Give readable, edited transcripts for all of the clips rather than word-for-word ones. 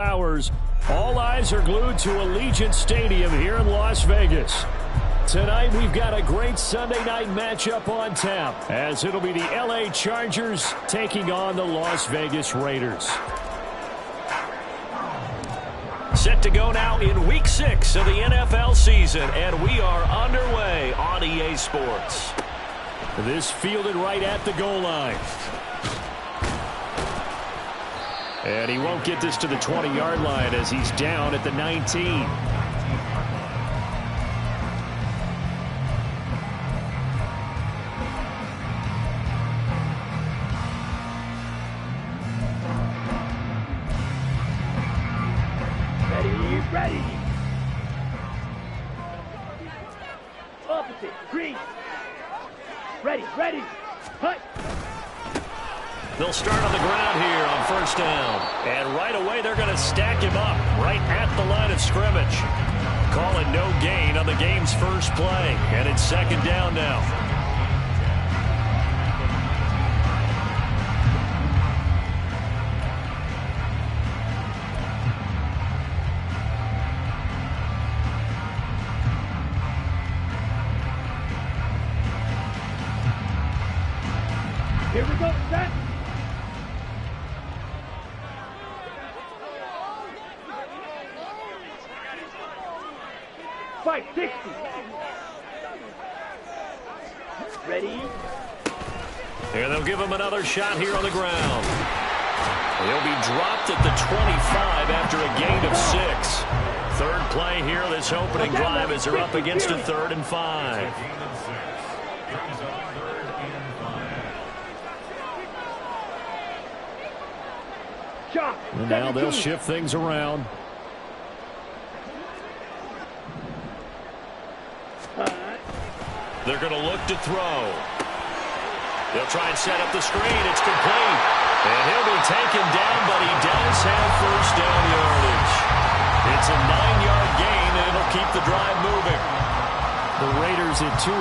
Hours. All eyes are glued to Allegiant Stadium here in Las Vegas. Tonight we've got a great Sunday night matchup on tap, as it'll be the LA Chargers taking on the Las Vegas Raiders. Set to go now in Week 6 of the NFL season, and we are underway on EA Sports. This fielded right at the goal line. And he won't get this to the 20-yard line as he's down at the 19. Ready. Opposite. Green. Ready. Hut. They'll start on the ground here on first down. And right away, they're going to stack him up right at the line of scrimmage. Calling no gain on the game's first play. And it's second down now. Here we go, set. Fight 60. Ready. And they'll give him another shot here on the ground. He'll be dropped at the 25 after a gain of 6. Third play here this opening drive as they're up against a 3rd and 5. And now they'll shift things around. They're going to look to throw. They'll try and set up the screen. It's complete. And he'll be taken down, but he does have first down yardage. It's a 9-yard gain, and it'll keep the drive moving. The Raiders at 2-3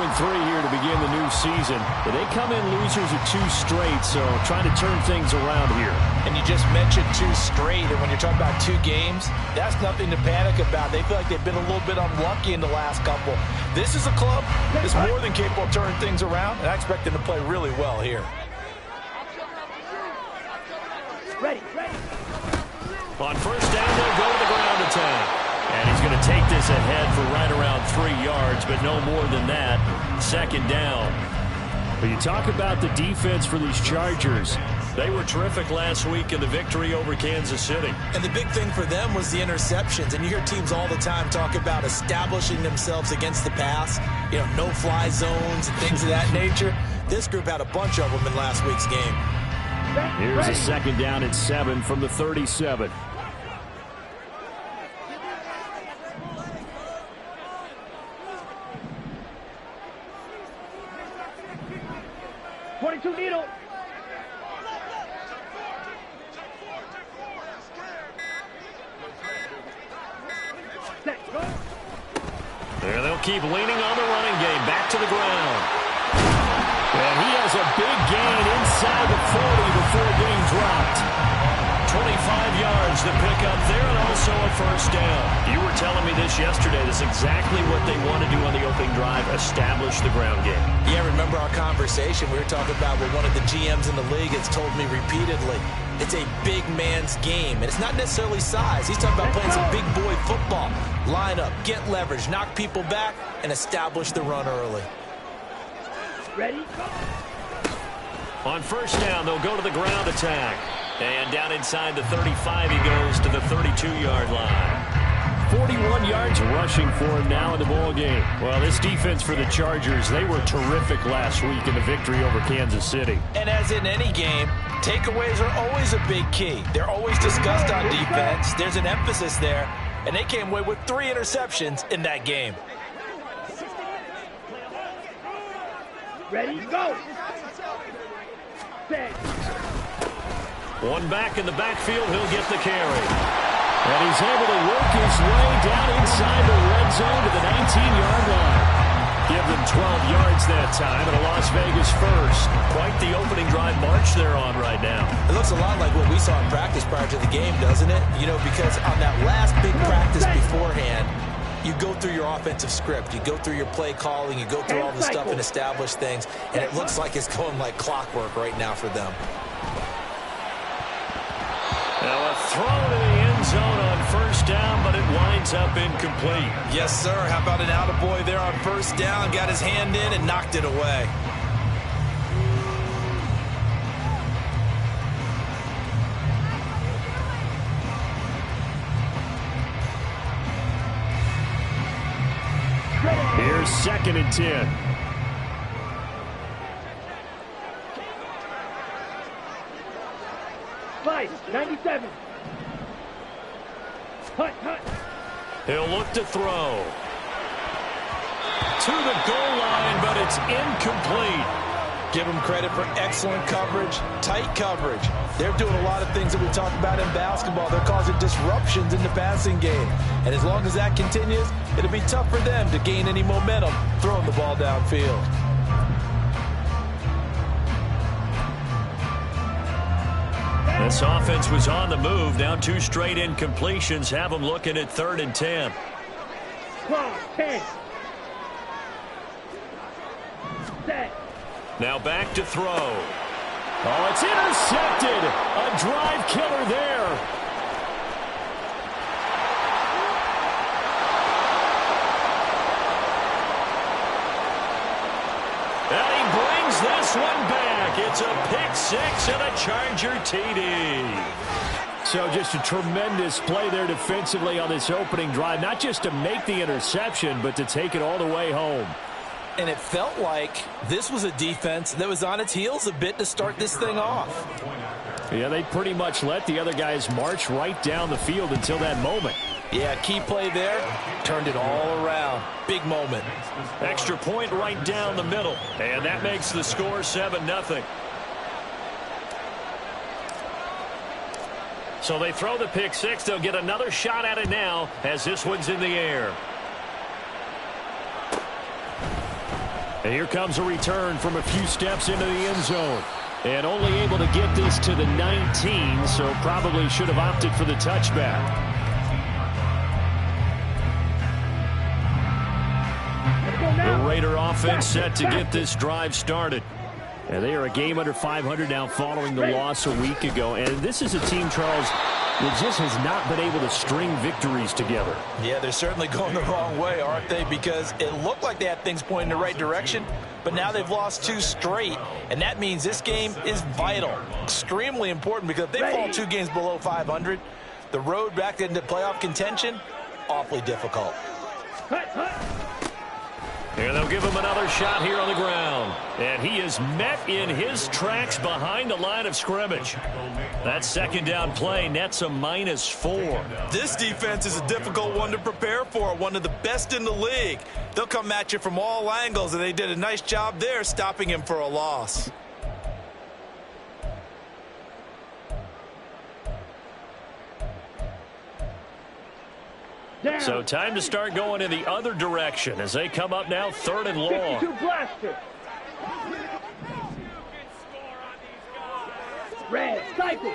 here to begin the new season. But they come in losers at 2 straight, so trying to turn things around here. And you just mentioned 2 straight, and when you're talking about 2 games, that's nothing to panic about. They feel like they've been a little bit unlucky in the last couple. This is a club that's more than capable of turning things around, and I expect them to play really well here. Ready. On first down, they'll go to the ground attack. And he's going to take this ahead for right around 3 yards, but no more than that. Second down. But you talk about the defense for these Chargers. They were terrific last week in the victory over Kansas City. And the big thing for them was the interceptions. And you hear teams all the time talk about establishing themselves against the pass. You know, no-fly zones and things of that nature. This group had a bunch of them in last week's game. Here's a second down and 7 from the 37. Needle. There they'll keep leaning on the running game. Back to the ground. And he has a big gain inside the 40 before getting dropped. 25 yards to pick up there, and also a first down. You were telling me this yesterday. This is exactly what they want to do on the opening drive, establish the ground game. Yeah, remember our conversation? We were talking about what one of the GMs in the league has told me repeatedly. It's a big man's game, and it's not necessarily size. He's talking about playing some big boy football. Line up, get leverage, knock people back, and establish the run early. Ready? On first down, they'll go to the ground attack. And down inside the 35, he goes to the 32-yard line. 41 yards rushing for him now in the ball game. Well, this defense for the Chargers, they were terrific last week in the victory over Kansas City. And as in any game, takeaways are always a big key. They're always discussed on defense. There's an emphasis there, and they came away with 3 interceptions in that game. Ready, go! Set. One back in the backfield, he'll get the carry. And he's able to work his way down inside the red zone to the 19-yard line. Give them 12 yards that time and a Las Vegas first. Quite the opening drive march they're on right now. It looks a lot like what we saw in practice prior to the game, doesn't it? You know, because on that last big practice beforehand, you go through your offensive script. You go through your play calling. You go through all the stuff and establish things. And it looks like it's going like clockwork right now for them. Now a throw to the end zone on first down, but it winds up incomplete. Yes, sir. How about an attaboy there on first down? Got his hand in and knocked it away. Here's 2nd and 10. Fight, 97. Hut, hut. He'll look to throw. To the goal line, but it's incomplete. Give them credit for excellent coverage, tight coverage. They're doing a lot of things that we talk about in basketball. They're causing disruptions in the passing game. And as long as that continues, it'll be tough for them to gain any momentum throwing the ball downfield. This offense was on the move. Now 2 straight incompletions have them looking at 3rd and 10. 10. Set. Now back to throw. Oh, it's intercepted. A drive killer there. And he brings this one back. It's a pick 6 and a Charger TD. So just a tremendous play there defensively on this opening drive. Not just to make the interception, but to take it all the way home. And it felt like this was a defense that was on its heels a bit to start this thing off. Yeah, they pretty much let the other guys march right down the field until that moment. Yeah, key play there, turned it all around. Big moment. Extra point right down the middle. And that makes the score 7-0. So they throw the pick 6. They'll get another shot at it now as this one's in the air. And here comes a return from a few steps into the end zone. And only able to get this to the 19, so probably should have opted for the touchback. The Raider offense set to get this drive started. And they are a game under 500 now following the loss a week ago. And this is a team, Charles, that just has not been able to string victories together. Yeah, they're certainly going the wrong way, aren't they? Because it looked like they had things pointing in the right direction, but now they've lost 2 straight. And that means this game is vital, extremely important, because if they fall 2 games below 500, the road back into playoff contention, awfully difficult. And they'll give him another shot here on the ground. And he is met in his tracks behind the line of scrimmage. That 2nd down play nets a -4. This defense is a difficult one to prepare for, one of the best in the league. They'll come at you from all angles, and they did a nice job there stopping him for a loss. Down. So time to start going in the other direction as they come up now 3rd and long. 52 blaster. Red, cycle.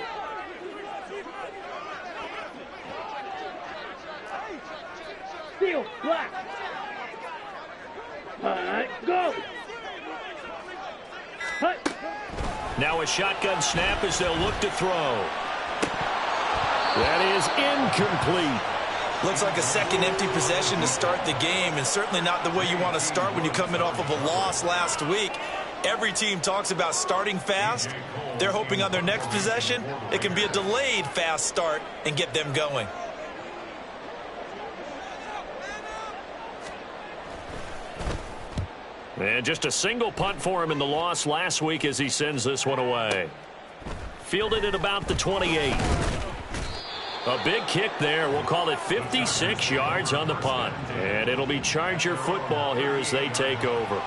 Steel, black. Go. Hut. Now a shotgun snap as they'll look to throw. That is incomplete. Looks like a second empty possession to start the game, and certainly not the way you want to start when you're coming off of a loss last week. Every team talks about starting fast. They're hoping on their next possession it can be a delayed fast start and get them going. And just a single punt for him in the loss last week as he sends this one away. Fielded at about the 28. A big kick there. We'll call it 56 yards on the punt. And it'll be Charger football here as they take over.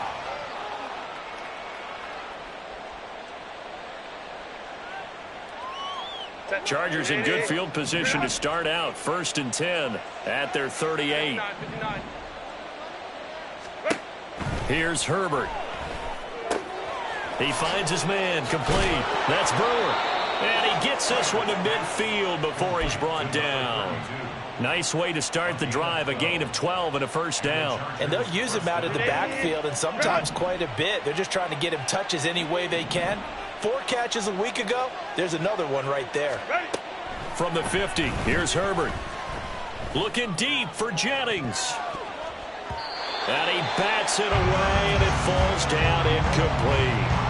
Chargers in good field position to start out. 1st and 10 at their 38. Here's Herbert. He finds his man, complete. That's Brewer. And he gets this one to midfield before he's brought down. Nice way to start the drive, a gain of 12 and a first down. And they'll use him out of the backfield, and sometimes quite a bit. They're just trying to get him touches any way they can. 4 catches a week ago. There's another one right there. From the 50, here's Herbert. Looking deep for Jennings. And he bats it away, and it falls down incomplete.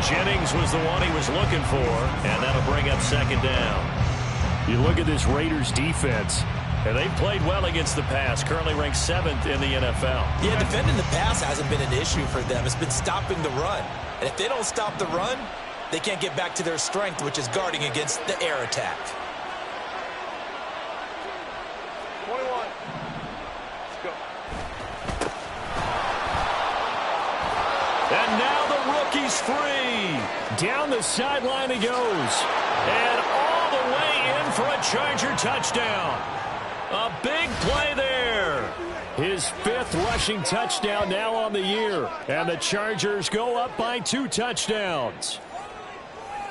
Jennings was the one he was looking for, and that'll bring up second down. You look at this Raiders defense, and they've played well against the pass, currently ranked 7th in the NFL. Yeah, defending the pass hasn't been an issue for them. It's been stopping the run. And if they don't stop the run, they can't get back to their strength, which is guarding against the air attack. 21. Let's go. And now the rookie's free. Down the sideline he goes. And all the way in for a Charger touchdown. A big play there. His 5th rushing touchdown now on the year. And the Chargers go up by 2 touchdowns.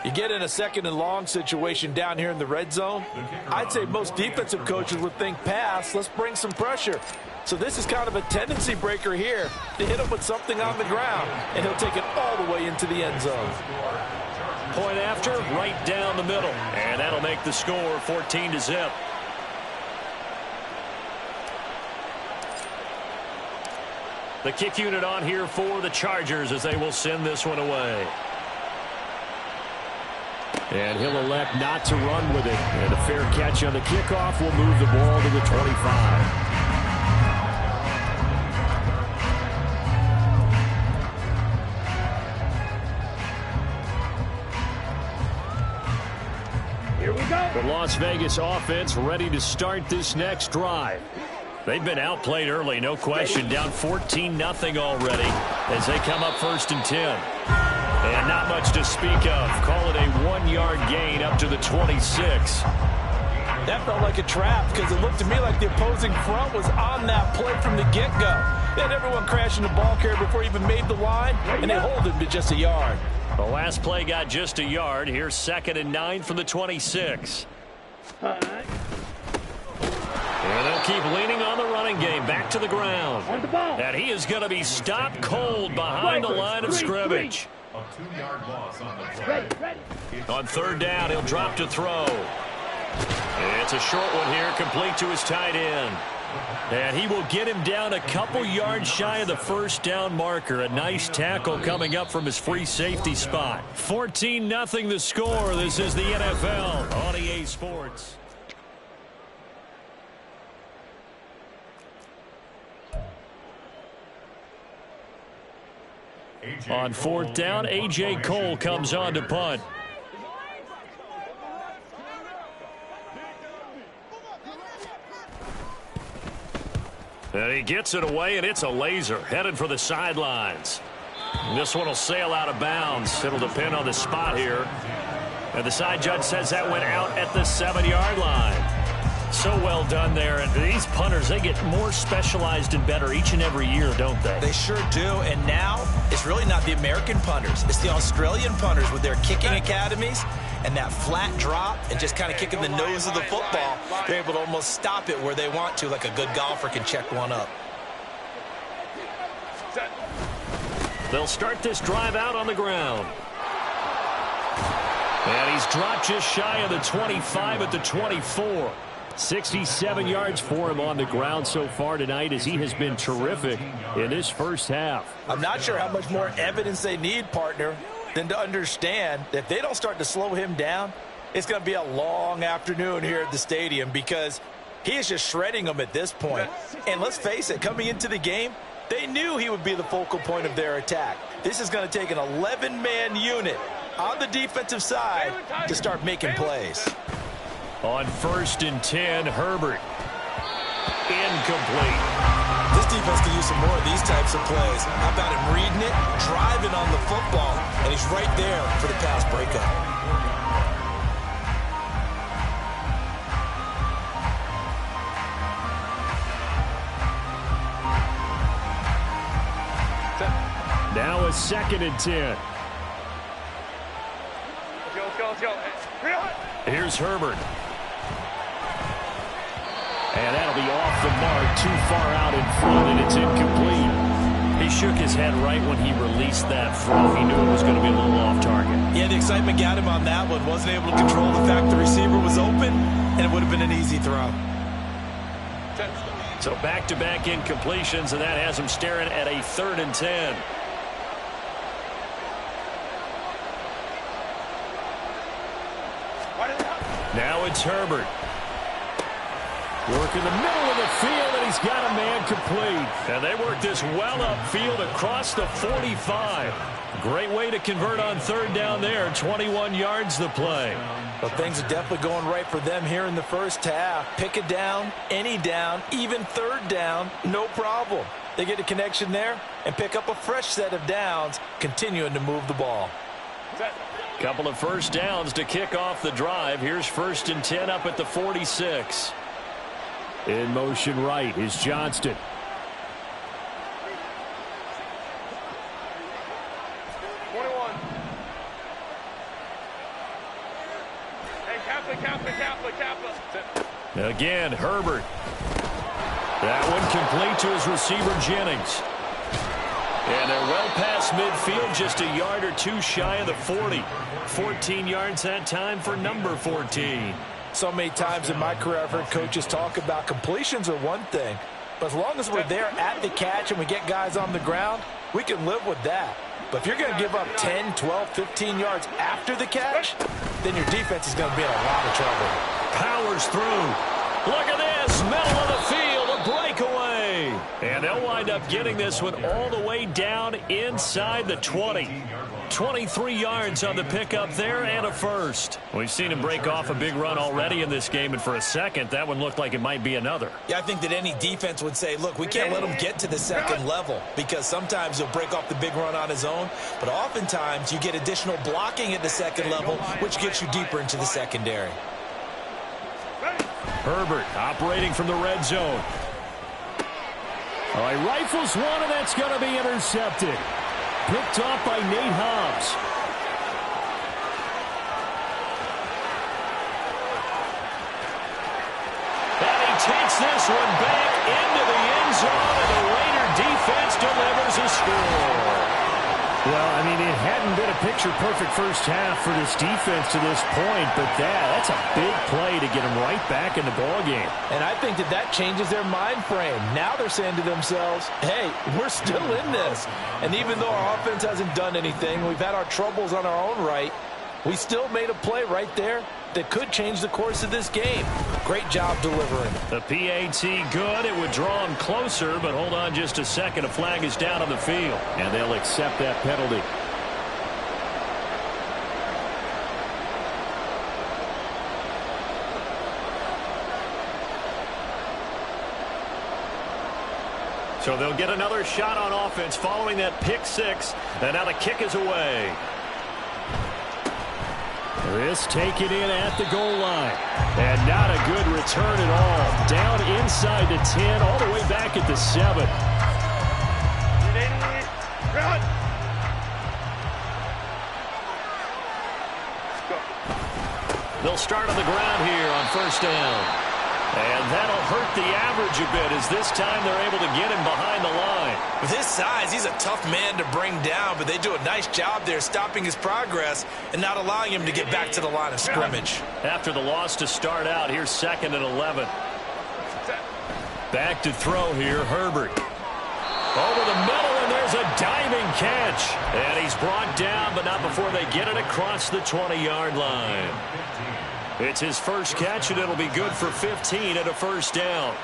You get in a 2nd and long situation down here in the red zone. I'd say most defensive coaches would think pass. Let's bring some pressure. So this is kind of a tendency breaker here to hit him with something on the ground. And he'll take it all the way into the end zone. Point after, right down the middle. And that'll make the score 14-0. The kick unit on here for the Chargers as they will send this one away. And he'll elect not to run with it. And a fair catch on the kickoff will move the ball to the 25. Here we go. The Las Vegas offense ready to start this next drive. They've been outplayed early, no question. Down 14-0 already as they come up 1st and 10. And not much to speak of. Call it a 1-yard gain up to the 26. That felt like a trap because it looked to me like the opposing front was on that play from the get-go. They had everyone crashing the ball carrier before he even made the line, and they hold him to just a yard. The last play got just a yard. Here's 2nd and 9 from the 26. All right. And they'll keep leaning on the running game. Back to the ground. On the ball. And he is going to be stopped cold behind the line of scrimmage. A 2-yard loss on the play. Ready. On 3rd down, he'll drop to throw. It's a short one here, complete to his tight end. And he will get him down a couple yards shy of the 1st down marker. A nice tackle coming up from his free safety spot. 14-0 the score. This is the NFL on EA Sports. On 4th down, A.J. Cole comes on to punt. And he gets it away, and it's a laser headed for the sidelines. This one will sail out of bounds. It'll depend on the spot here. And the side judge says that went out at the 7-yard line. So well done there. And these punters, they get more specialized and better each and every year, don't they? They sure do. And now it's really not the American punters. It's the Australian punters with their kicking academies and that flat drop and just kind of kicking the nose of the football. They're able to almost stop it where they want to, like a good golfer can check one up. They'll start this drive out on the ground. And he's dropped just shy of the 25 at the 24. 67 yards for him on the ground so far tonight as he has been terrific in this first half. I'm not sure how much more evidence they need, partner, than to understand that if they don't start to slow him down, it's going to be a long afternoon here at the stadium because he is just shredding them at this point. And let's face it, coming into the game, they knew he would be the focal point of their attack. This is going to take an 11-man unit on the defensive side to start making plays. On 1st and 10, Herbert. Incomplete. This defense can use some more of these types of plays. How about him reading it, driving on the football, and he's right there for the pass breakup. Set. 2nd and 10. Let's go. Here's Herbert. And that'll be off the mark, too far out in front, and it's incomplete. He shook his head right when he released that throw. He knew it was going to be a little off target. Yeah, the excitement got him on that one. Wasn't able to control the fact the receiver was open, and it would have been an easy throw. So back-to-back incompletions, and that has him staring at a 3rd and 10. Now it's Herbert. Work in the middle of the field, and he's got a man complete. And they work this well upfield across the 45. Great way to convert on 3rd down there. 21 yards the play. Well, things are definitely going right for them here in the first half. Pick a down, any down, even 3rd down, no problem. They get a connection there and pick up a fresh set of downs, continuing to move the ball. Couple of 1st downs to kick off the drive. Here's 1st and 10 up at the 46. In motion right is Johnston. Again, Herbert. That one complete to his receiver, Jennings. And they're well past midfield, just a yard or two shy of the 40. 14 yards that time for number 14. So many times in my career I've heard coaches talk about completions are one thing, but as long as we're there at the catch and we get guys on the ground, we can live with that. But if you're going to give up 10, 12, 15 yards after the catch, then your defense is going to be in a lot of trouble. Powers through. Look at this, middle of the field, a breakaway. And they'll wind up getting this one all the way down inside the 20. 23 yards on the pickup there and a first. We've seen him break off a big run already in this game, and for a second, that one looked like it might be another. Yeah, I think that any defense would say, look, we can't let him get to the second level, because sometimes he'll break off the big run on his own, but oftentimes you get additional blocking at the second level, which gets you deeper into the secondary. Herbert operating from the red zone. All right, rifles one, and that's going to be intercepted. Picked off by Nate Hobbs. And he takes this one back into the end zone, and the Raider defense delivers a score. Well, I mean, it hadn't been a picture-perfect first half for this defense to this point, but that's a big play to get them right back in the ballgame. And I think that changes their mind frame. Now they're saying to themselves, hey, we're still in this. And even though our offense hasn't done anything, we've had our troubles on our own right, we still made a play right there that could change the course of this game. Great job delivering. The PAT good. It would draw him closer, but hold on just a second. A flag is down on the field, and they'll accept that penalty. So they'll get another shot on offense following that pick six, and now the kick is away. This taken in at the goal line. And not a good return at all. Down inside the 10, all the way back at the 7. They'll start on the ground here on 1st down. And that'll hurt the average a bit as this time they're able to get him behind the line. With his size, he's a tough man to bring down, but they do a nice job there stopping his progress and not allowing him to get back to the line of scrimmage. After the loss to start out, here's 2nd and 11. Back to throw here, Herbert. Over the middle, and there's a diving catch. And he's brought down, but not before they get it across the 20-yard line. It's his first catch, and it'll be good for 15 at a 1st down.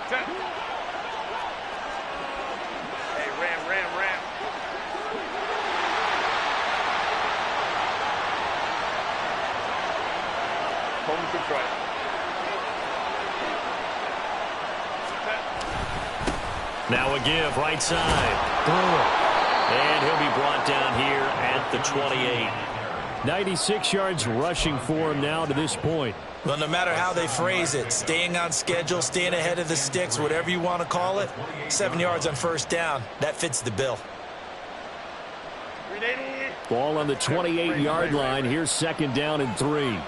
Hey, ram. Home to try. Now a give, right side. And he'll be brought down here at the 28. 96 yards rushing for him now to this point. Well, no matter how they phrase it, staying on schedule, staying ahead of the sticks, whatever you want to call it, 7 yards on first down, that fits the bill. Ball on the 28-yard line. Here's second down and 3.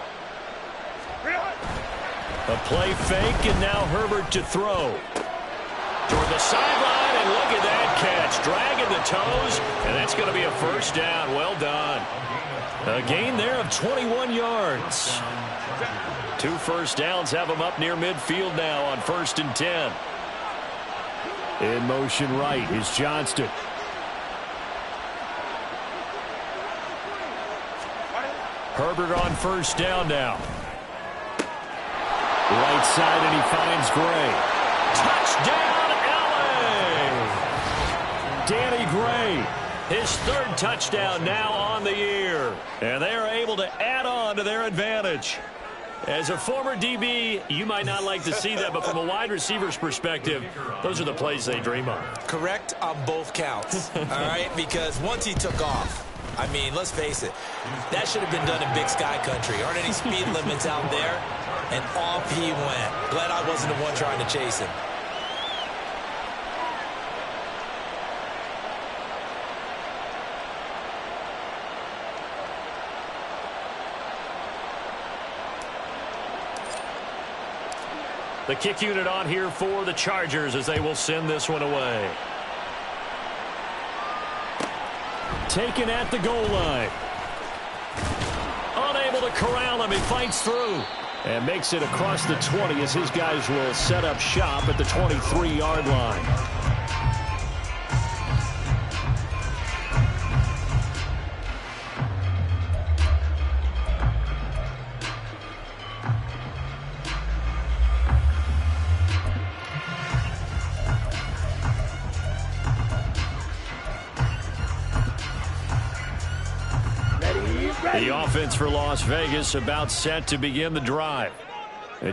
A play fake, and now Herbert to throw. Toward the sideline, and look at that catch. Dragging the toes, and that's going to be a first down. Well done. A gain there of 21 yards. 2 first downs have him up near midfield now on 1st and 10. In motion right is Johnston. Herbert on first down now. Right side, and he finds Gray. Touchdown, LA! Danny Gray, his 3rd touchdown now on the year. And they are able to add on to their advantage. As a former DB, you might not like to see that, but from a wide receiver's perspective, those are the plays they dream of. Correct on both counts, all right? Because once he took off, I mean, let's face it, that should have been done in Big Sky Country. Aren't any speed limits out there? And off he went. Glad I wasn't the one trying to chase him. The kick unit on here for the Chargers as they will send this one away. Taken at the goal line. Unable to corral him. He fights through and makes it across the 20 as his guys will set up shop at the 23-yard line. The offense for Las Vegas about set to begin the drive.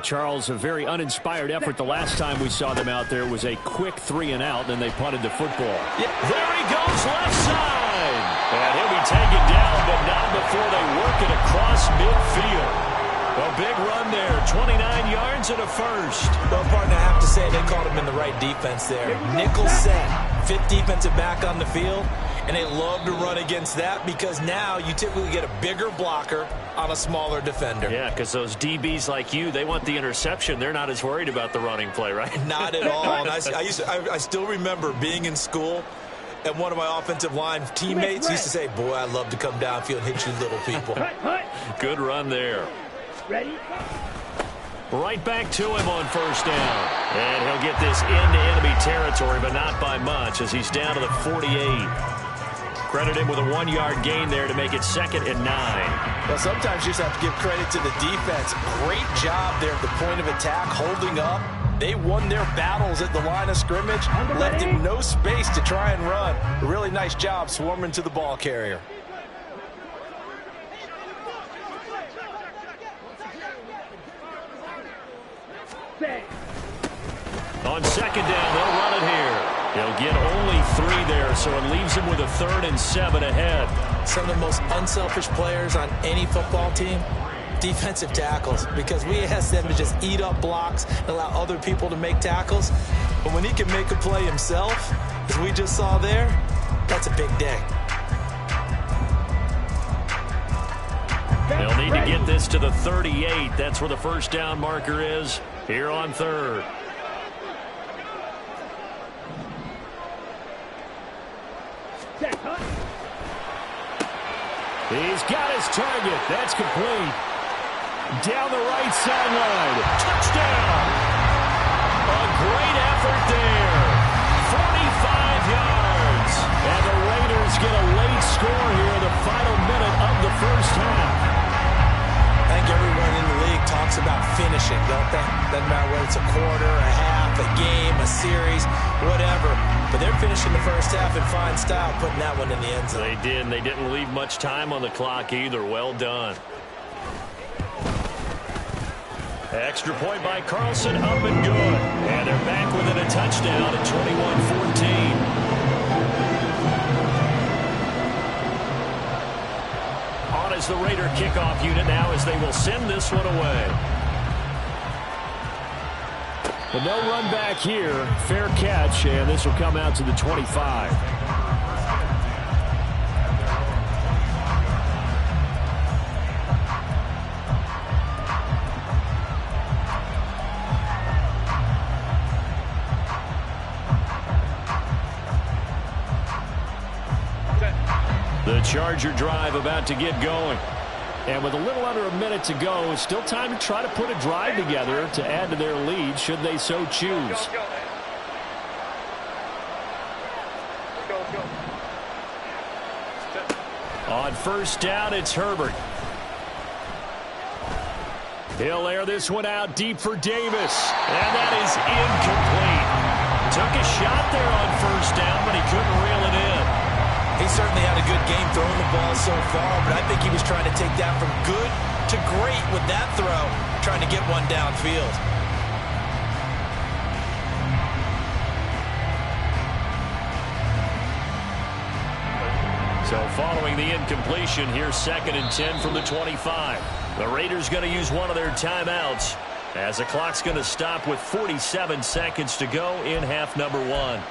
Charles, a very uninspired effort the last time we saw them out there was a quick 3-and-out, then they punted the football. Yeah. There he goes, left side. And he'll be taken down, but not before they work it across midfield. A big run there, 29 yards and a first. Well, partner, I have to say they called him in the right defense there. Nickel set, 5th defensive back on the field, and they love to run against that because now you typically get a bigger blocker on a smaller defender. Yeah, because those DBs like you, they want the interception. They're not as worried about the running play, right? Not at all. And I still remember being in school, and one of my offensive line teammates used to say, boy, I'd love to come downfield and hit you little people. Good run there. Ready? Right back to him on first down. And he'll get this into enemy territory, but not by much as he's down to the 48. Credit him with a 1-yard gain there to make it 2nd and 9. Well, sometimes you just have to give credit to the defense. Great job there at the point of attack, holding up. They won their battles at the line of scrimmage, left him no space to try and run. A really nice job swarming to the ball carrier. On second down, they'll run it here. He'll get only 3 there, so it leaves him with a 3rd and 7 ahead. Some of the most unselfish players on any football team, defensive tackles, because we ask them to just eat up blocks and allow other people to make tackles. But when he can make a play himself, as we just saw there, that's a big day. They'll need to get this to the 38. That's where the first down marker is here on 3rd. He's got his target. That's complete. Down the right sideline. Touchdown. A great effort there. 45 yards. And the Raiders get a late score here in the final minute of the first half. I think everyone in the league talks about finishing, don't they? Doesn't matter whether it's a quarter, a half, a game, a series, whatever. But they're finishing the first half in fine style, putting that one in the end zone. They did, and they didn't leave much time on the clock either. Well done. Extra point by Carlson, up and good. And they're back within a touchdown at 21-14. On a is the Raider kickoff unit now as they will send this one away. But no run back here. Fair catch, and this will come out to the 25. The Charger drive about to get going. And with a little under a minute to go, it's still time to try to put a drive together to add to their lead should they so choose. On first down, it's Herbert. He'll air this one out deep for Davis. And that is incomplete. Took a shot there on first down, but he couldn't reel it in. He certainly had a good game throwing the ball so far, but I think he was trying to take that from good to great with that throw, trying to get one downfield. So following the incompletion, here's 2nd and 10 from the 25. The Raiders going to use one of their timeouts as the clock's going to stop with 47 seconds to go in half number 1.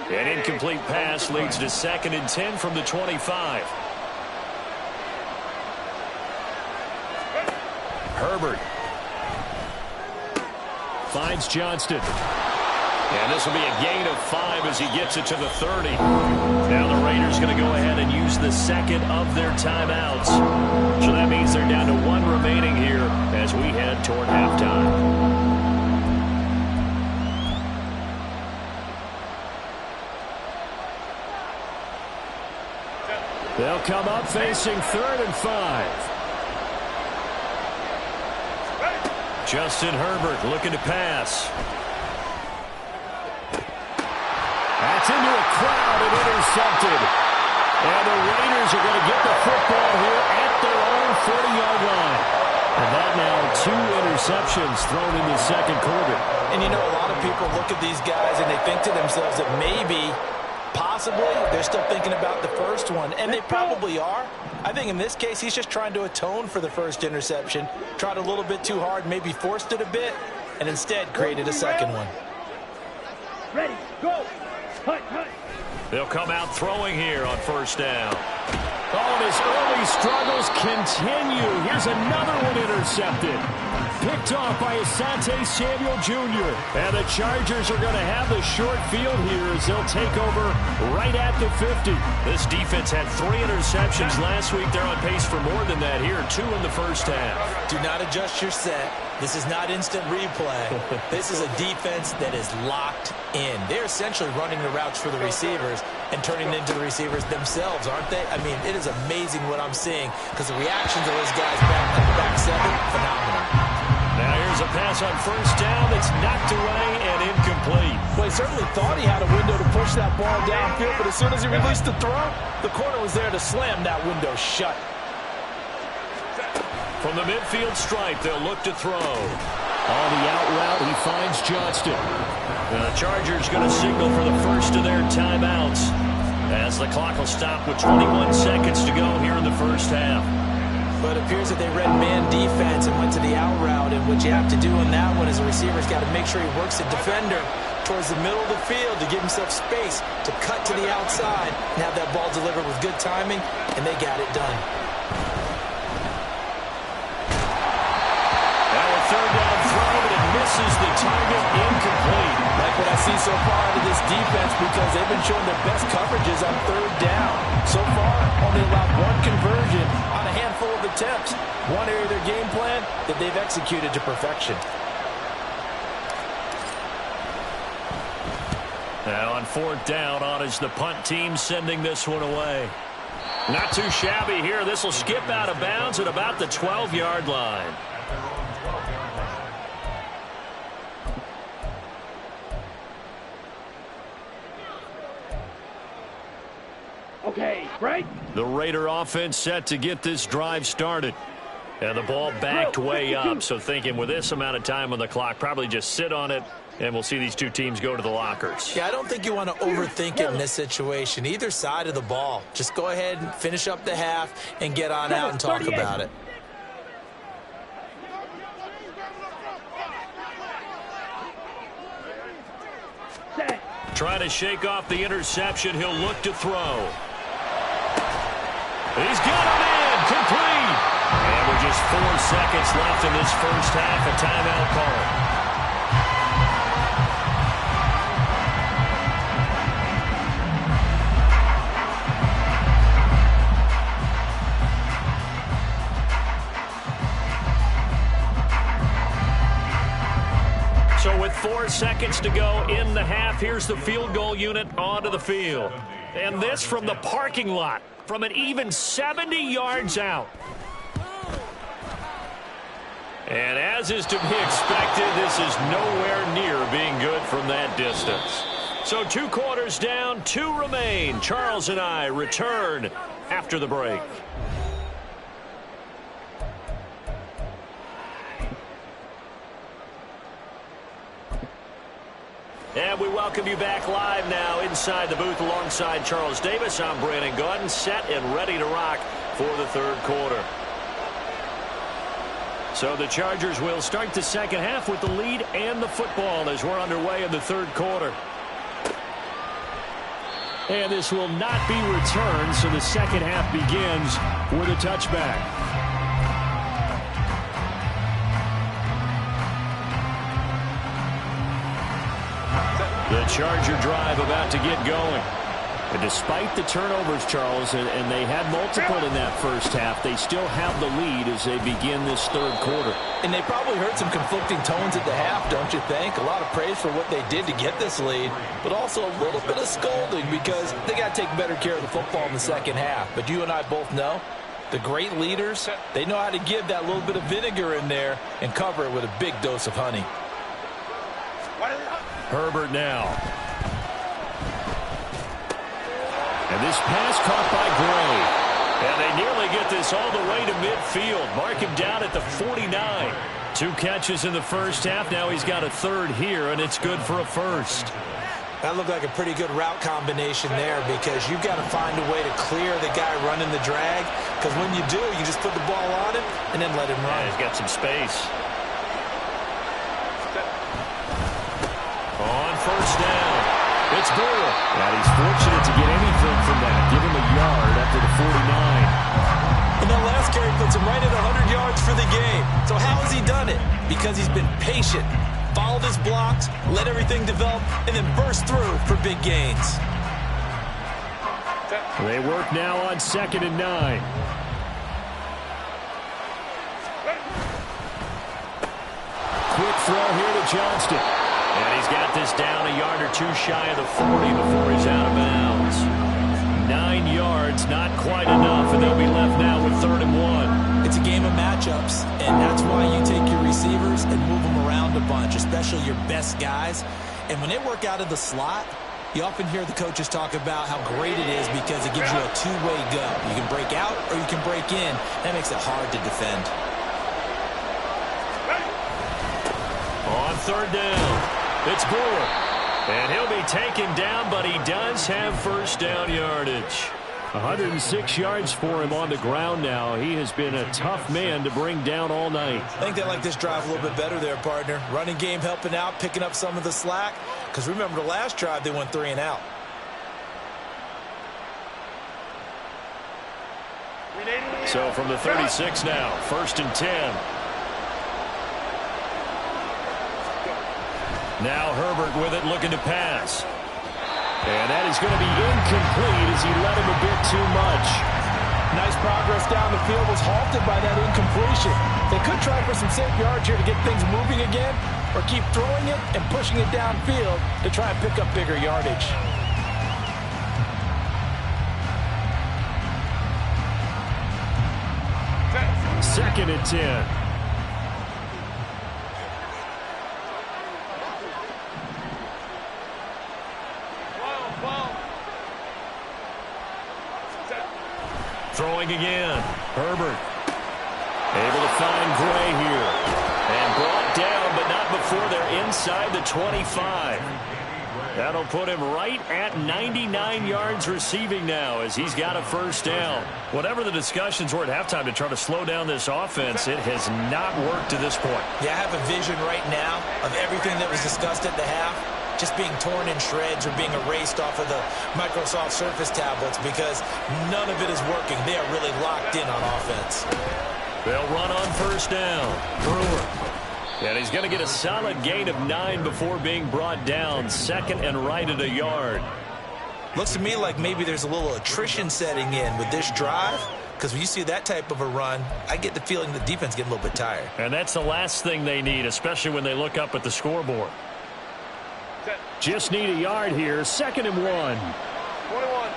An incomplete pass leads to 2nd and 10 from the 25. Herbert finds Johnston. And this will be a gain of 5 as he gets it to the 30. Now the Raiders going to go ahead and use the second of their timeouts. So that means they're down to 1 remaining here as we head toward halftime. They'll come up facing 3rd and 5. Justin Herbert looking to pass. That's into a crowd and intercepted. And the Raiders are going to get the football here at their own 40-yard line. And that now 2 interceptions thrown in the second quarter. And you know, a lot of people look at these guys and they think to themselves that maybe, possibly, they're still thinking about the first one, and they probably are. I think in this case, he's just trying to atone for the first interception, tried a little bit too hard, maybe forced it a bit, and instead created a second one. Ready, go. Hunt, hunt. They'll come out throwing here on first down. Oh, and his early struggles continue. Here's another one intercepted. Picked off by Asante Samuel Jr. And the Chargers are going to have the short field here as they'll take over right at the 50. This defense had 3 interceptions last week. They're on pace for more than that here, 2 in the first half. Do not adjust your set. This is not instant replay. This is a defense that is locked in. They're essentially running the routes for the receivers and turning it into the receivers themselves, aren't they? I mean, it is amazing what I'm seeing because the reactions of those guys back at the back 7, phenomenal. Now here's a pass on first down that's knocked away and incomplete. Well, he certainly thought he had a window to push that ball downfield, but as soon as he released the throw, the corner was there to slam that window shut. From the midfield stripe, they'll look to throw. On the out route, he finds Johnston. The Chargers going to signal for the first of their timeouts as the clock will stop with 21 seconds to go here in the first half. But it appears that they read man defense and went to the out route, and what you have to do in that one is the receiver's got to make sure he works the defender towards the middle of the field to give himself space to cut to the outside and have that ball delivered with good timing, and they got it done. Third down throw, but it misses the target, incomplete. Like what I see so far out of this defense because they've been showing their best coverages on 3rd down. So far, only allowed 1 conversion on a handful of attempts. One area of their game plan that they've executed to perfection. Now on 4th down, on is the punt team sending this one away. Not too shabby here. This will skip out of bounds at about the 12-yard line. Okay, Right. The Raider offense set to get this drive started. And the ball backed way up, so thinking with this amount of time on the clock, probably just sit on it, and we'll see these two teams go to the lockers. Yeah, I don't think you want to overthink it in this situation. Either side of the ball. Just go ahead and finish up the half and get on out and talk about it. Trying to shake off the interception. He'll look to throw. He's got him in. Complete. And with just 4 seconds left in this first half, a timeout call. So with 4 seconds to go in the half, here's the field goal unit onto the field. And this from the parking lot, from an even 70 yards out. And as is to be expected, this is nowhere near being good from that distance. So 2 quarters down, 2 remain. Charles and I return after the break. And we welcome you back live now inside the booth alongside Charles Davis. I'm Brandon Gaudin, set and ready to rock for the third quarter. So the Chargers will start the second half with the lead and the football as we're underway in the third quarter. And this will not be returned, so the second half begins with a touchback. The Charger drive about to get going. And despite the turnovers, Charles, and they had multiple in that first half, they still have the lead as they begin this third quarter. And they probably heard some conflicting tones at the half, don't you think? A lot of praise for what they did to get this lead, but also a little bit of scolding because they got to take better care of the football in the second half. But you and I both know the great leaders, they know how to give that little bit of vinegar in there and cover it with a big dose of honey. Herbert now. And this pass caught by Gray. And they nearly get this all the way to midfield. Mark him down at the 49. 2 catches in the first half. Now he's got a third here, and it's good for a first. That looked like a pretty good route combination there because you've got to find a way to clear the guy running the drag. Because when you do, you just put the ball on him and then let him run. Yeah, he's got some space. On first down, it's Burrow. And he's fortunate to get anything from that. Give him a yard after the 49. And that last carry puts him right at 100 yards for the game. So how has he done it? Because he's been patient, followed his blocks, let everything develop, and then burst through for big gains. They work now on 2nd and 9. Quick throw here to Johnston. And he's got this down a yard or 2 shy of the 40 before he's out of bounds. 9 yards, not quite enough, and they'll be left now with 3rd and 1. It's a game of matchups, and that's why you take your receivers and move them around a bunch, especially your best guys. And when they work out of the slot, you often hear the coaches talk about how great it is because it gives you a 2-way go. You can break out or you can break in. That makes it hard to defend. On 3rd down. It's Brewer, and he'll be taken down, but he does have first down yardage. 106 yards for him on the ground now. He has been a tough man to bring down all night. I think they like this drive a little bit better there, partner. Running game helping out, picking up some of the slack. Because remember the last drive, they went 3 and out. So from the 36 now, 1st and 10. Now Herbert with it, looking to pass. And that is going to be incomplete as he let him a bit too much. Nice progress down the field was halted by that incompletion. They could try for some safe yards here to get things moving again, or keep throwing it and pushing it downfield to try and pick up bigger yardage. 2nd and 10. Throwing again. Herbert. Able to find Gray here. And brought down, but not before they're inside the 25. That'll put him right at 99 yards receiving now as he's got a first down. Whatever the discussions were at halftime to try to slow down this offense, it has not worked to this point. Yeah, I have a vision right now of everything that was discussed at the half just being torn in shreds or being erased off of the Microsoft Surface tablets because none of it is working. They are really locked in on offense. They'll run on first down. Brewer. And he's going to get a solid gain of 9 before being brought down. Second and right at a yard. Looks to me like maybe there's a little attrition setting in with this drive. Because when you see that type of a run, I get the feeling the defense getting a little bit tired. And that's the last thing they need, especially when they look up at the scoreboard. Just need a yard here. 2nd and 1. 21.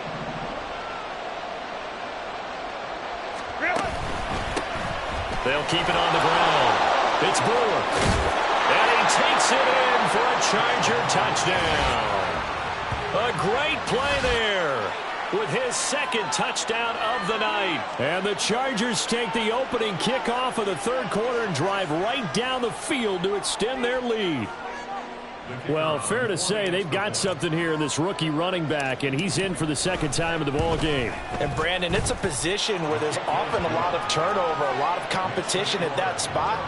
They'll keep it on the ground. It's Brewer. And he takes it in for a Charger touchdown. A great play there with his 2nd touchdown of the night. And the Chargers take the opening kickoff of the 3rd quarter and drive right down the field to extend their lead. Well, fair to say they've got something here in this rookie running back, and he's in for the 2nd time of the ball game. And, Brandon, it's a position where there's often a lot of turnover, a lot of competition at that spot.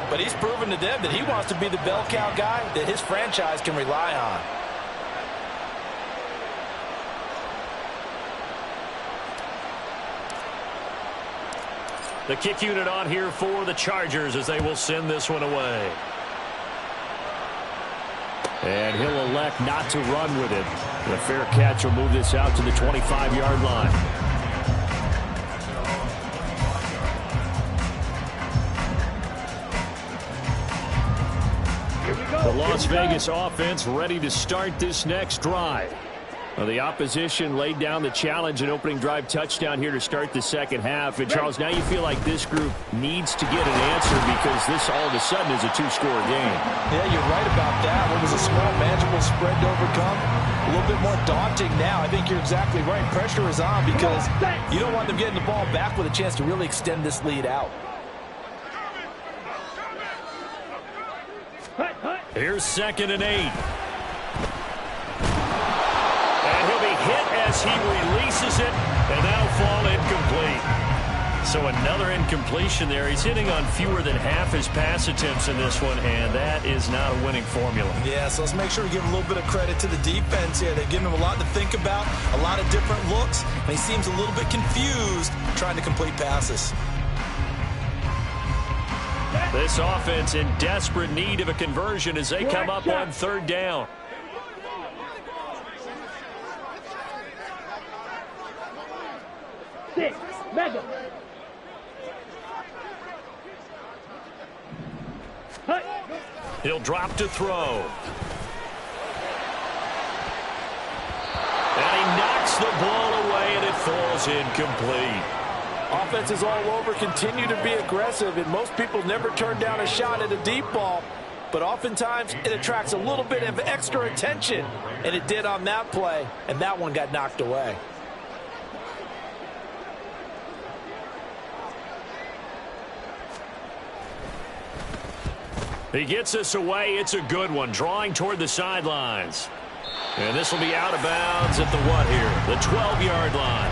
But he's proven to them that he wants to be the bell cow guy that his franchise can rely on. The kick unit on here for the Chargers as they will send this one away. And he'll elect not to run with it. The fair catch will move this out to the 25-yard line. The Las Vegas offense ready to start this next drive. Well, the opposition laid down the challenge and opening drive touchdown here to start the 2nd half. And, Charles, now you feel like this group needs to get an answer because this all of a sudden is a 2-score game. Yeah, you're right about that. What was a small, manageable spread to overcome? A little bit more daunting now. I think you're exactly right. Pressure is on because you don't want them getting the ball back with a chance to really extend this lead out. Here's 2nd and 8. And he'll be hit as he releases it, and that'll fall incomplete. So another incompletion there. He's hitting on fewer than half his pass attempts in this one, and that is not a winning formula. Yeah, so let's make sure we give a little bit of credit to the defense here. They're giving him a lot to think about, a lot of different looks, and he seems a little bit confused trying to complete passes. This offense in desperate need of a conversion as they come up on 3rd down. Mega. He'll drop to throw. And he knocks the ball away, and it falls incomplete. Offenses all over continue to be aggressive, and most people never turn down a shot at a deep ball. But oftentimes, it attracts a little bit of extra attention, and it did on that play, and that one got knocked away. He gets us away. It's a good one, drawing toward the sidelines. And this will be out of bounds at the what here? The 12-yard line.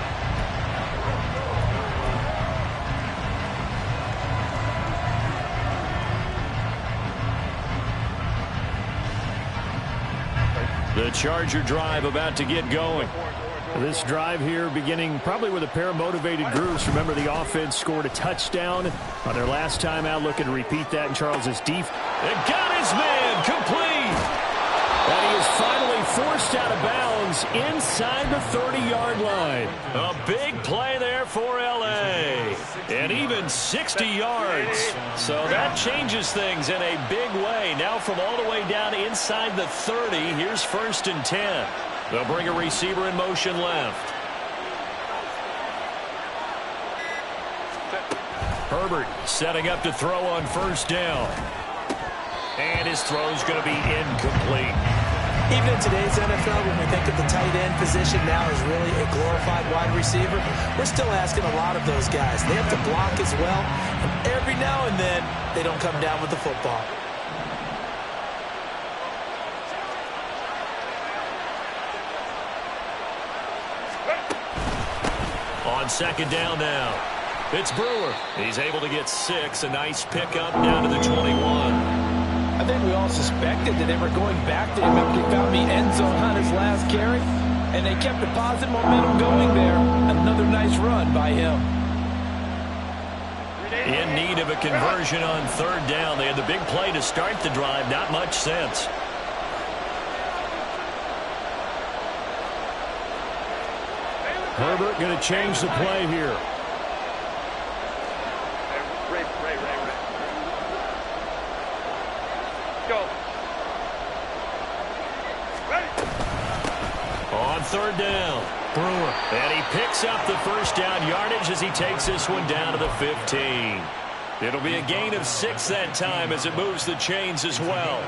The Charger drive about to get going. This drive here beginning probably with a pair of motivated groups. Remember, the offense scored a touchdown on their last time out. Looking to repeat that in Charles's defense. And got his man complete. And he is finally forced out of bounds inside the 30-yard line. A big play there for L.A. And even 60 yards. So that changes things in a big way. Now from all the way down inside the 30, here's 1st and 10. They'll bring a receiver in motion left. Herbert setting up to throw on 1st down. And his throw's going to be incomplete. Even in today's NFL, when we think of the tight end position now as really a glorified wide receiver, we're still asking a lot of those guys. They have to block as well, and every now and then, they don't come down with the football. On second down now, it's Brewer. He's able to get 6, a nice pickup down to the 21. I think we all suspected that they were going back to him and he found the end zone on his last carry, and they kept the positive momentum going there. Another nice run by him. In need of a conversion on third down. They had the big play to start the drive. Not much sense. Herbert going to change the play here. Ray. Go. Ready. On third down, Brewer. And he picks up the first down yardage as he takes this one down to the 15. It'll be a gain of 6 that time as it moves the chains as well.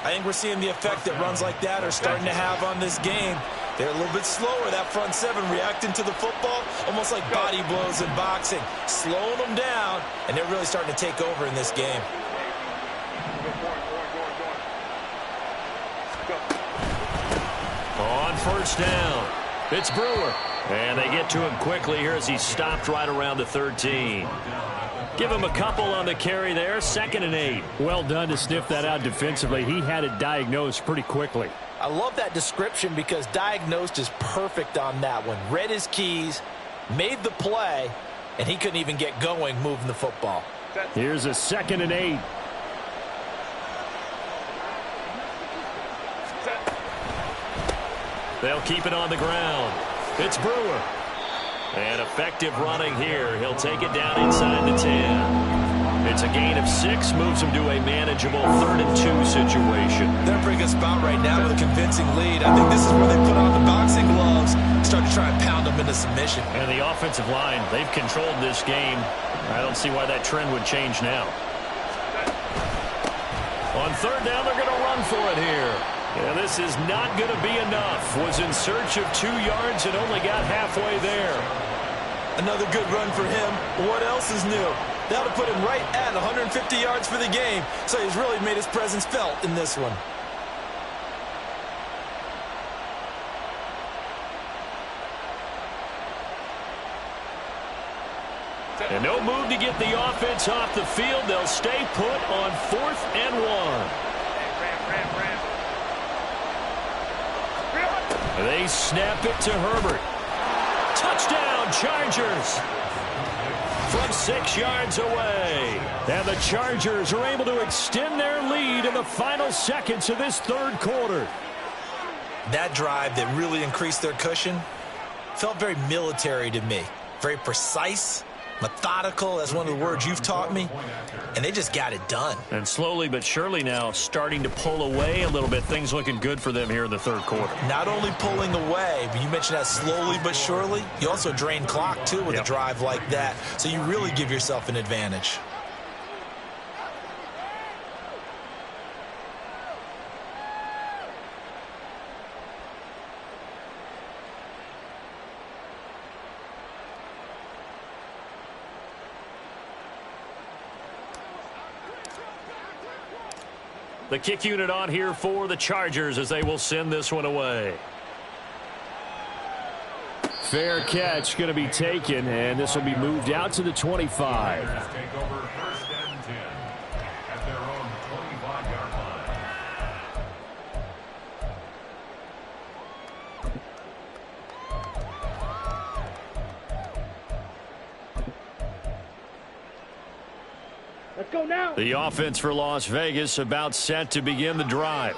I think we're seeing the effect that runs like that are starting to have on this game. They're a little bit slower, that front seven, reacting to the football, almost like body blows in boxing, slowing them down, and they're really starting to take over in this game. On first down, it's Brewer. And they get to him quickly here as he stopped right around the 13. Give him a couple on the carry there, 2nd and 8. Well done to sniff that out defensively. He had it diagnosed pretty quickly. I love that description because diagnosed is perfect on that one. Read his keys, made the play, and he couldn't even get going moving the football. Here's a 2nd and 8. They'll keep it on the ground. It's Brewer. And effective running here. He'll take it down inside the 10. It's a gain of 6, moves him to a manageable 3rd and 2 situation. They're in a pretty good spot right now with a convincing lead. I think this is where they put on the boxing gloves, start to try and pound them into submission. And the offensive line, they've controlled this game. I don't see why that trend would change now. On third down, they're going to run for it here. And this is not going to be enough. Was in search of 2 yards and only got halfway there. Another good run for him. What else is new? That'll put him right at 150 yards for the game. So he's really made his presence felt in this one. And no move to get the offense off the field. They'll stay put on 4th and 1. They snap it to Herbert. Touchdown, Chargers. From 6 yards away. And the Chargers are able to extend their lead in the final seconds of this 3rd quarter. That drive that really increased their cushion felt very military to me. Very precise, methodical, that's one of the words you've taught me, and they just got it done. And slowly but surely now starting to pull away a little bit. Things looking good for them here in the 3rd quarter. Not only pulling away, but you mentioned that slowly but surely, you also drain clock too with a drive like that, so you really give yourself an advantage. The kick unit on here for the Chargers as they will send this one away. Fair catch going to be taken, and this will be moved out to the 25. Take over 1st and 10 at their own 25-yard line. Let's go now. The offense for Las Vegas about set to begin the drive.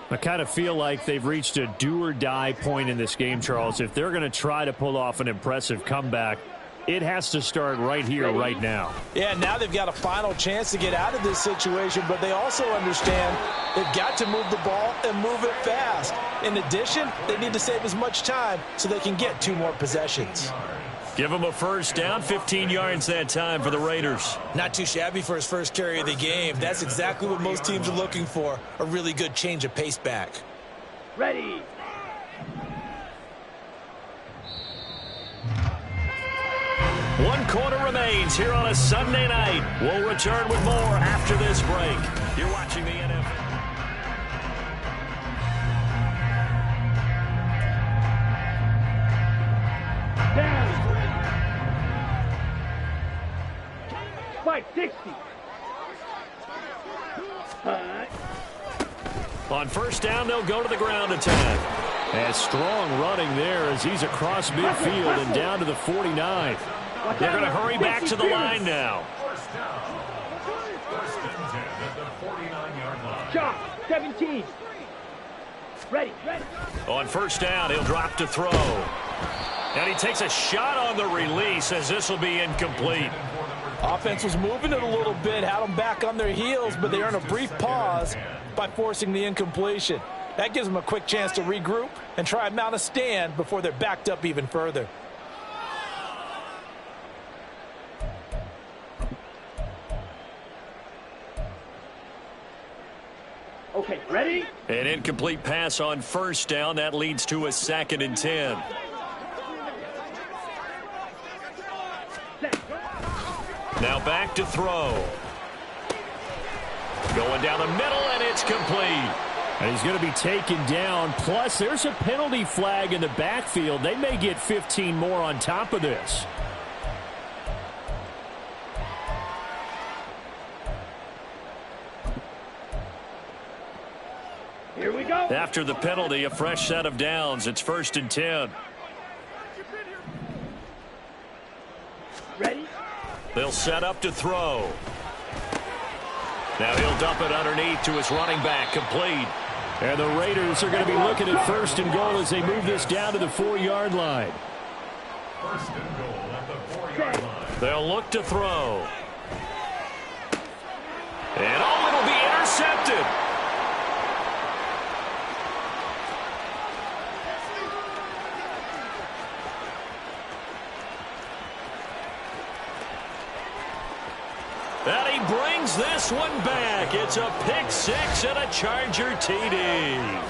I kind of feel like they've reached a do-or-die point in this game, Charles. If they're going to try to pull off an impressive comeback, it has to start right here, right now. Yeah, now they've got a final chance to get out of this situation, but they also understand they've got to move the ball and move it fast. In addition, they need to save as much time so they can get 2 more possessions. Give him a first down, 15 yards that time for the Raiders. Not too shabby for his first carry of the game. That's exactly what most teams are looking for, a really good change of pace back. Ready. One quarter remains here on a Sunday night. We'll return with more after this break. You're watching the NFL. 560. On first down, they'll go to the ground attack. And strong running there as he's across midfield and down to the 49. They're going to hurry back to the line now. First down. First and 10 at the 49-yard line. Chop. 17. Ready. On first down, he'll drop to throw. And he takes a shot on the release as this will be incomplete. Offense was moving it a little bit, had them back on their heels, but they earn a brief pause by forcing the incompletion. That gives them a quick chance to regroup and try and mount a stand before they're backed up even further. Okay, ready? An incomplete pass on first down. That leads to a 2nd and 10. Now back to throw. Going down the middle, and it's complete. And he's going to be taken down. Plus, there's a penalty flag in the backfield. They may get 15 more on top of this. Here we go. After the penalty, a fresh set of downs. It's 1st and 10. Ready? They'll set up to throw. Now he'll dump it underneath to his running back, complete. And the Raiders are going to be looking at 1st and goal as they move this down to the 4-yard line. 1st and goal at the 4-yard line. They'll look to throw. And it'll be intercepted. And he brings this one back. It's a pick six and a Charger TD.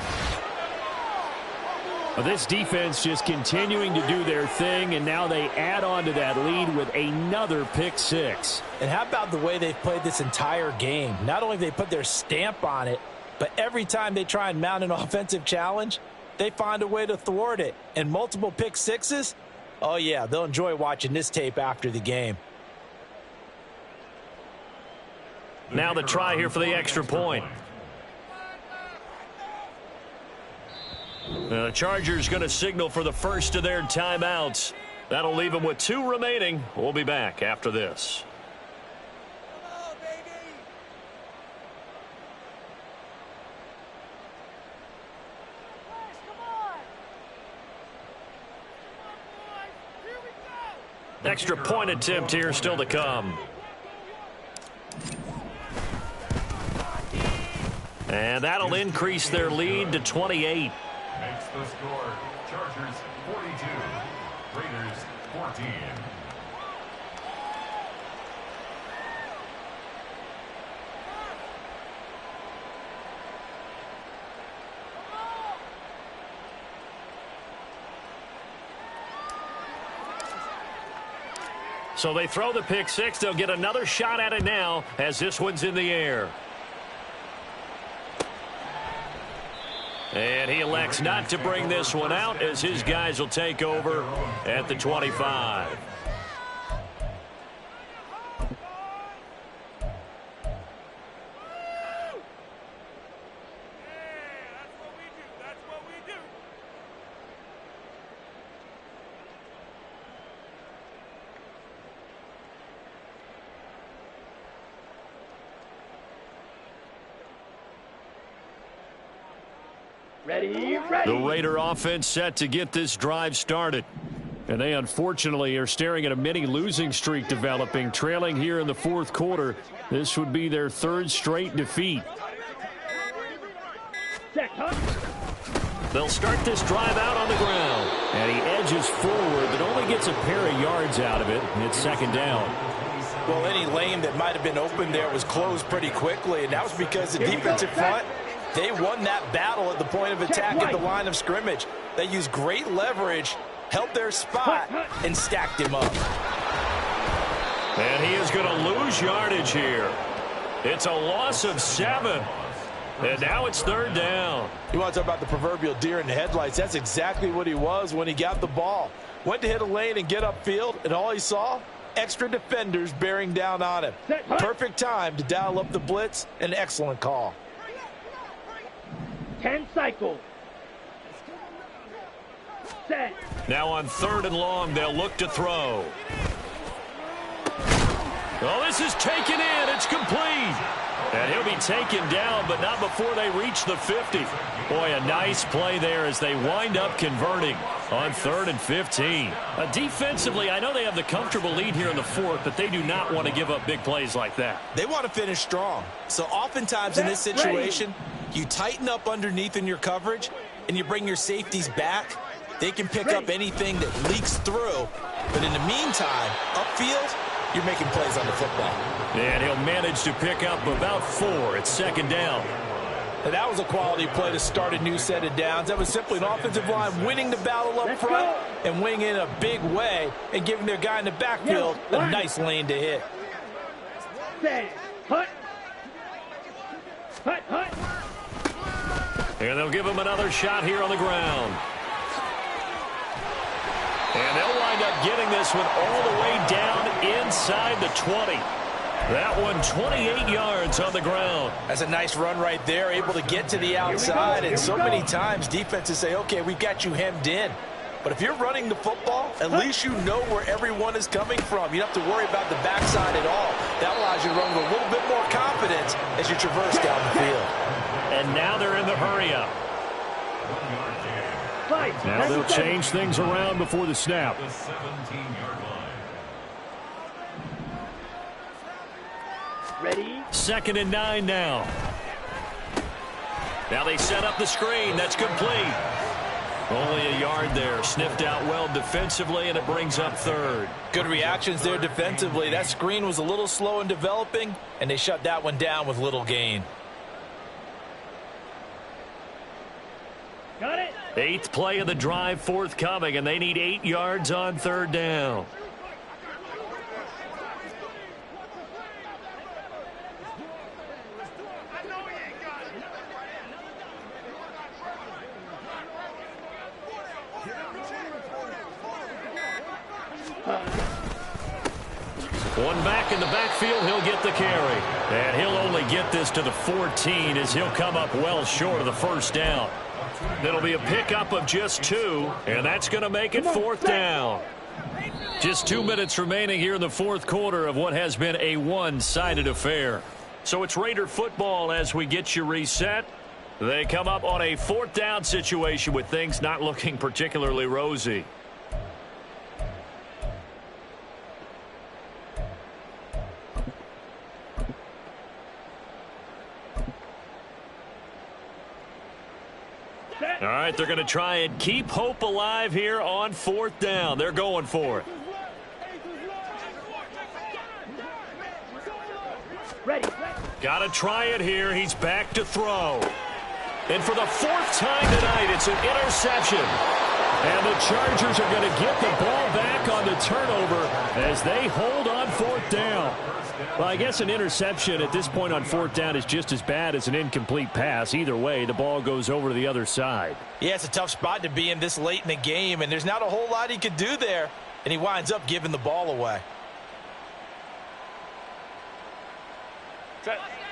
Well, this defense just continuing to do their thing, and now they add on to that lead with another pick six. And how about the way they've played this entire game? Not only have they put their stamp on it, but every time they try and mount an offensive challenge, they find a way to thwart it. And multiple pick sixes, oh yeah, they'll enjoy watching this tape after the game. Now the try here for the extra point. The Chargers going to signal for the first of their timeouts. That'll leave them with 2 remaining. We'll be back after this. Extra point attempt here still to come. And that'll increase their lead to 28. Makes the score Chargers 42, Raiders 14. So they throw the pick six. They'll get another shot at it now as this one's in the air. And he elects not to bring this one out as his guys will take over at the 25. Ready. The Raider offense set to get this drive started. And they unfortunately are staring at a mini losing streak developing, trailing here in the 4th quarter. This would be their 3rd straight defeat. They'll start this drive out on the ground. And he edges forward, but only gets a pair of yards out of it. And it's 2nd down. Well, any lane that might have been open there was closed pretty quickly, and that was because the defensive front They won that battle at the point of attack at the line of scrimmage. They used great leverage, held their spot, and stacked him up. And he is going to lose yardage here. It's a loss of 7. And now it's 3rd down. You want to talk about the proverbial deer in the headlights. That's exactly what he was when he got the ball. Went to hit a lane and get upfield, and all he saw, extra defenders bearing down on him. Perfect time to dial up the blitz. An excellent call. 10 cycles. Set. Now on 3rd and long, they'll look to throw. Oh, this is taken in. It's complete. And he'll be taken down, but not before they reach the 50. Boy, a nice play there as they wind up converting on 3rd and 15. Defensively, I know they have the comfortable lead here in the 4th, but they do not want to give up big plays like that. They want to finish strong. So oftentimes in this situation, you tighten up underneath in your coverage, and you bring your safeties back. They can pick up anything that leaks through. But in the meantime, upfield, you're making plays on the football. And he'll manage to pick up about 4. It's 2nd down. And that was a quality play to start a new set of downs. That was simply an offensive line winning the battle up front and winning in a big way and giving their guy in the backfield a nice lane to hit. Hut. Hut, hut. And they'll give him another shot here on the ground. And they'll wind up getting this one all the way down inside the 20. That one 28 yards on the ground. That's a nice run right there, able to get to the outside. And so many times defenses say, okay, we've got you hemmed in. But if you're running the football, at least you know where everyone is coming from. You don't have to worry about the backside at all. That allows you to run with a little bit more confidence as you traverse down the field. And now they're in the hurry-up. Now they'll change things around before the snap. The 17-yard line. Ready? 2nd and 9 now. Now they set up the screen. That's complete. Only a yard there. Sniffed out well defensively, and it brings up 3rd. Good reactions there defensively. That screen was a little slow in developing, and they shut that one down with little gain. Got it. 8th play of the drive forthcoming, and they need 8 yards on 3rd down. One back in the backfield, he'll get the carry. And he'll only get this to the 14 as he'll come up well short of the 1st down. It'll be a pickup of just 2, and that's going to make it 4th down. Just 2 minutes remaining here in the 4th quarter of what has been a one-sided affair. So it's Raider football as we get you reset. They come up on a 4th down situation with things not looking particularly rosy. All right, they're going to try and keep hope alive here on 4th down. They're going for it. Ready. Got to try it here. He's back to throw. And for the 4th time tonight, it's an interception. And the Chargers are going to get the ball back on the turnover as they hold on 4th down. Well, I guess an interception at this point on 4th down is just as bad as an incomplete pass. Either way, the ball goes over to the other side. Yeah, it's a tough spot to be in this late in the game, and there's not a whole lot he could do there, and he winds up giving the ball away.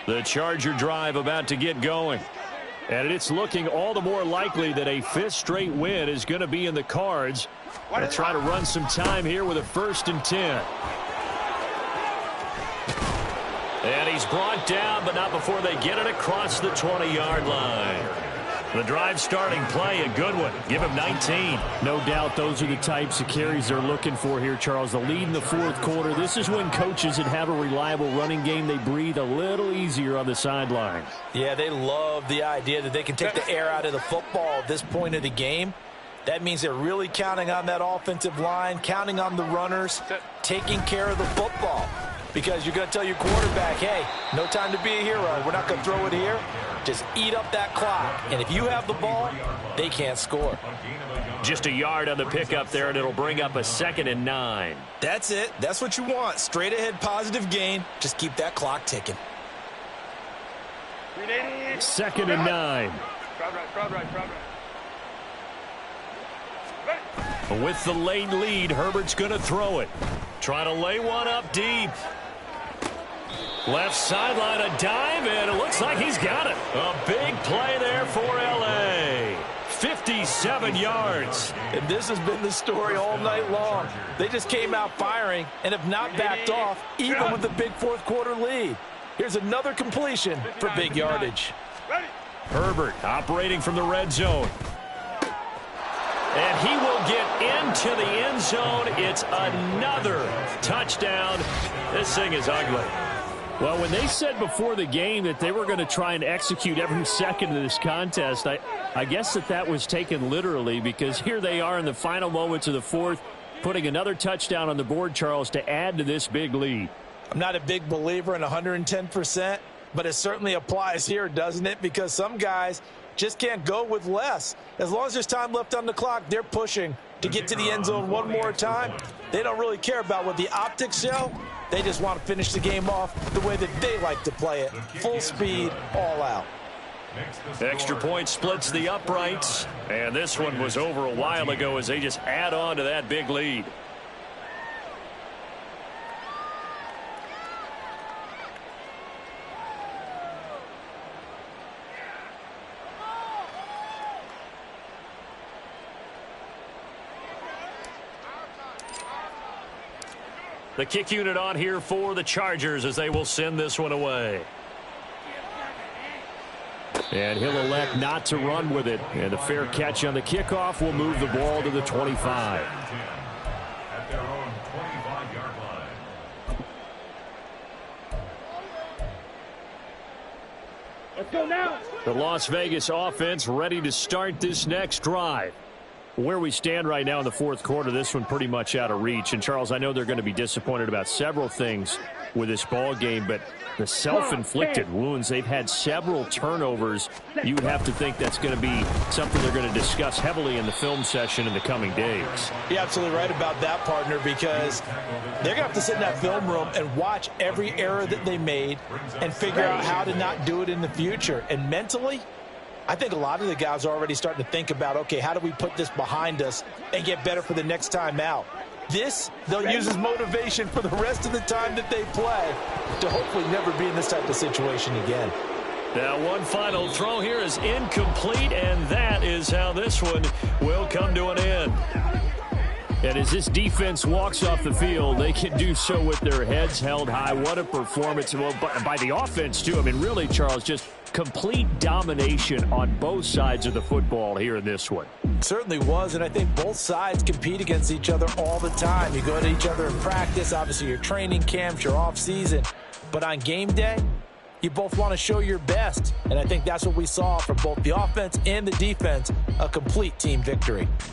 The Charger drive about to get going. And it's looking all the more likely that a 5th straight win is going to be in the cards. They'll try to run some time here with a 1st and 10. And he's brought down, but not before they get it across the 20-yard line. The drive starting play, a good one. Give him 19. No doubt those are the types of carries they're looking for here, Charles. The lead in the 4th quarter. This is when coaches that have a reliable running game, they breathe a little easier on the sideline. Yeah, they love the idea that they can take the air out of the football at this point of the game. That means they're really counting on that offensive line, counting on the runners, taking care of the football. Because you're going to tell your quarterback, hey, no time to be a hero. We're not going to throw it here. Just eat up that clock. And if you have the ball, they can't score. Just a yard on the pickup there, and it'll bring up a 2nd and 9. That's it. That's what you want. Straight ahead positive gain. Just keep that clock ticking. 2nd and 9. With the late lead, Herbert's going to throw it. Trying to lay one up deep. Left sideline, a dive, and it looks like he's got it. A big play there for L.A. 57 yards. And this has been the story all night long. They just came out firing and have not backed off, even with the big fourth quarter lead. Here's another completion for big yardage. Herbert operating from the red zone. And he will get into the end zone. It's another touchdown. This thing is ugly. Well, when they said before the game that they were going to try and execute every second of this contest, I guess that was taken literally, because here they are in the final moments of the fourth, putting another touchdown on the board, Charles, to add to this big lead. I'm not a big believer in 110%, but it certainly applies here, doesn't it? Because some guys just can't go with less. As long as there's time left on the clock, they're pushing to get to the end zone one more time. They don't really care about what the optics show. They just want to finish the game off the way that they like to play it. Full speed, all out. Extra point splits the uprights. And this one was over a while ago as they just add on to that big lead. The kick unit on here for the Chargers as they will send this one away. And he'll elect not to run with it. And a fair catch on the kickoff will move the ball to the 25. At their own 25-yard line. Let's go now. The Las Vegas offense ready to start this next drive. Where we stand right now in the fourth quarter, this one pretty much out of reach. And, Charles, I know they're going to be disappointed about several things with this ball game, but the self-inflicted wounds, they've had several turnovers. You would have to think that's going to be something they're going to discuss heavily in the film session in the coming days. You're absolutely right about that, partner, because they're going to have to sit in that film room and watch every error that they made and figure out how to not do it in the future. And mentally, I think a lot of the guys are already starting to think about, okay, how do we put this behind us and get better for the next time out? This, they'll use as motivation for the rest of the time that they play to hopefully never be in this type of situation again. Now, one final throw here is incomplete, and that is how this one will come to an end. And as this defense walks off the field, they can do so with their heads held high. What a performance. Well, by the offense, too. I mean, really, Charles, just complete domination on both sides of the football here in this one. Certainly was, and I think both sides compete against each other all the time. You go to each other in practice, obviously your training camps, your off season, but on game day, you both want to show your best, and I think that's what we saw from both the offense and the defense, a complete team victory.